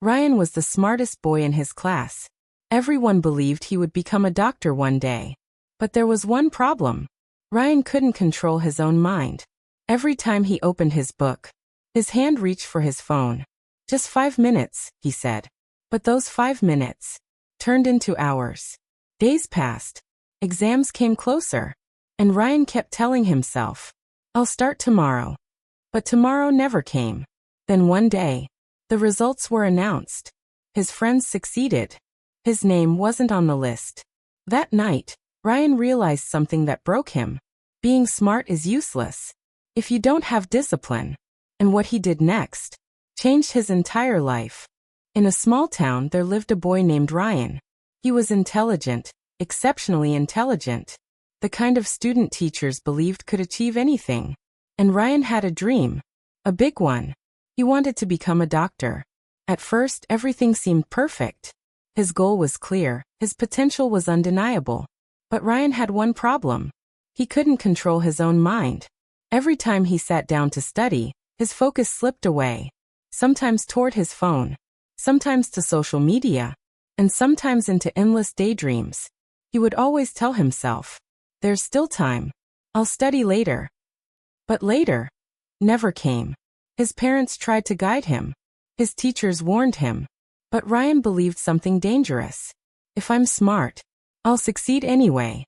Ryan was the smartest boy in his class. Everyone believed he would become a doctor one day. But there was one problem. Ryan couldn't control his own mind. Every time he opened his book, his hand reached for his phone. Just 5 minutes, he said. But those 5 minutes turned into hours. Days passed. Exams came closer. And Ryan kept telling himself, I'll start tomorrow. But tomorrow never came. Then one day, the results were announced. His friends succeeded. His name wasn't on the list. That night, Ryan realized something that broke him. Being smart is useless if you don't have discipline. And what he did next changed his entire life. In a small town there lived a boy named Ryan. He was intelligent, exceptionally intelligent. The kind of student teachers believed could achieve anything. And Ryan had a dream. A big one. He wanted to become a doctor. At first, everything seemed perfect. His goal was clear, his potential was undeniable. But Ryan had one problem. He couldn't control his own mind. Every time he sat down to study, his focus slipped away. Sometimes toward his phone, sometimes to social media, and sometimes into endless daydreams. He would always tell himself, there's still time. I'll study later. But later never came. His parents tried to guide him. His teachers warned him. But Ryan believed something dangerous. If I'm smart, I'll succeed anyway.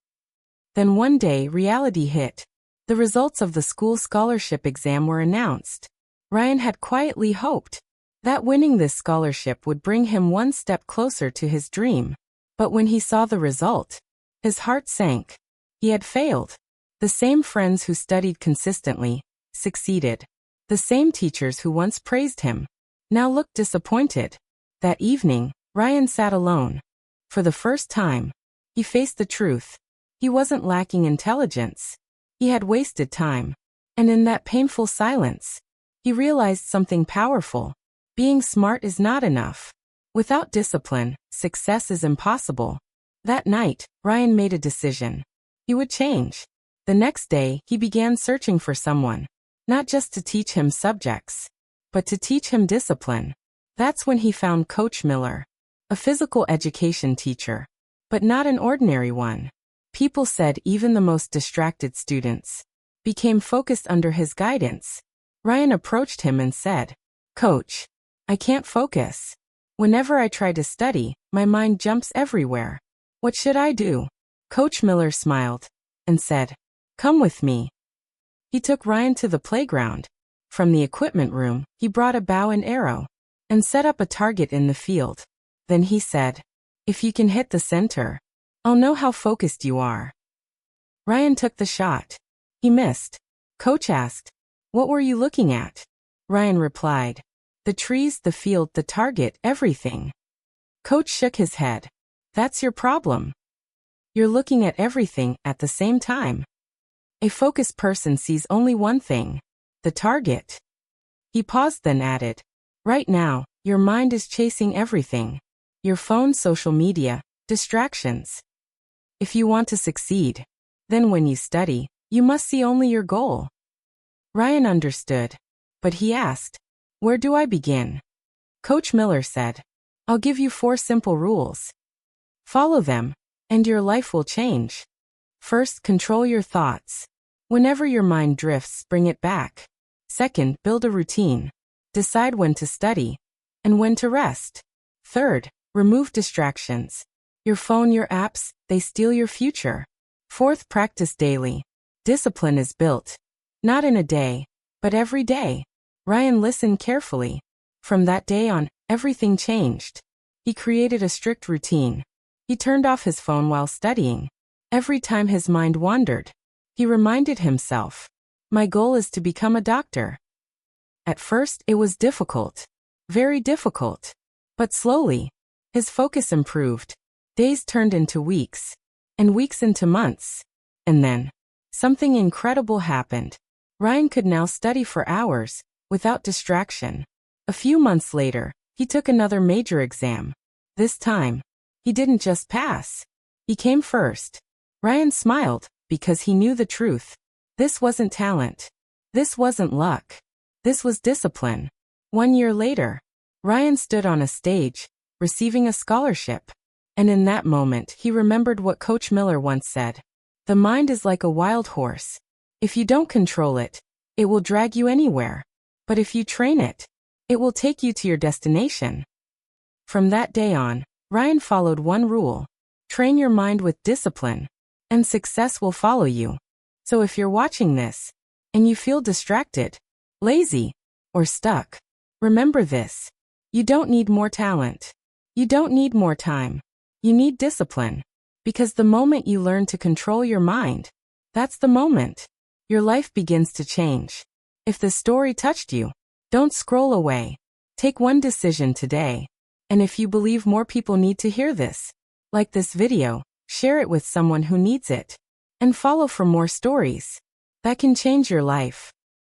Then one day reality hit. The results of the school scholarship exam were announced. Ryan had quietly hoped that winning this scholarship would bring him one step closer to his dream. But when he saw the result, his heart sank. He had failed. The same friends who studied consistently succeeded. The same teachers who once praised him now looked disappointed. That evening, Ryan sat alone. For the first time, he faced the truth. He wasn't lacking intelligence. He had wasted time. And in that painful silence, he realized something powerful. Being smart is not enough. Without discipline, success is impossible. That night, Ryan made a decision. He would change. The next day, he began searching for someone, not just to teach him subjects, but to teach him discipline. That's when he found Coach Miller, a physical education teacher, but not an ordinary one. People said even the most distracted students became focused under his guidance. Ryan approached him and said, Coach, I can't focus. Whenever I try to study, my mind jumps everywhere. What should I do? Coach Miller smiled and said, Come with me. He took Ryan to the playground. From the equipment room, he brought a bow and arrow and set up a target in the field. Then he said, If you can hit the center, I'll know how focused you are. Ryan took the shot. He missed. Coach asked, What were you looking at? Ryan replied, The trees, the field, the target, everything. Coach shook his head. That's your problem. You're looking at everything at the same time. A focused person sees only one thing, the target. He paused, then added, Right now, your mind is chasing everything. Your phone, social media, distractions. If you want to succeed, then when you study, you must see only your goal. Ryan understood, but he asked, Where do I begin? Coach Miller said, I'll give you 4 simple rules. Follow them, and your life will change. First, control your thoughts. Whenever your mind drifts, bring it back. Second, build a routine. Decide when to study and when to rest. Third, remove distractions. Your phone, your apps, they steal your future. Fourth, practice daily. Discipline is built, not in a day, but every day. Ryan listened carefully. From that day on, everything changed. He created a strict routine. He turned off his phone while studying. Every time his mind wandered, he reminded himself, My goal is to become a doctor. At first, it was difficult. Very difficult. But slowly, his focus improved. Days turned into weeks, and weeks into months. And then, something incredible happened. Ryan could now study for hours, without distraction. A few months later, he took another major exam. This time, he didn't just pass. He came first. Ryan smiled, because he knew the truth. This wasn't talent. This wasn't luck. This was discipline. 1 year later, Ryan stood on a stage, receiving a scholarship. And in that moment, he remembered what Coach Miller once said. The mind is like a wild horse. If you don't control it, it will drag you anywhere. But if you train it, it will take you to your destination. From that day on, Ryan followed one rule. Train your mind with discipline, and success will follow you. So if you're watching this, and you feel distracted, lazy, or stuck, remember this. You don't need more talent. You don't need more time. You need discipline. Because the moment you learn to control your mind, that's the moment your life begins to change. If the story touched you, don't scroll away. Take one decision today. And if you believe more people need to hear this, like this video, share it with someone who needs it. And follow for more stories that can change your life.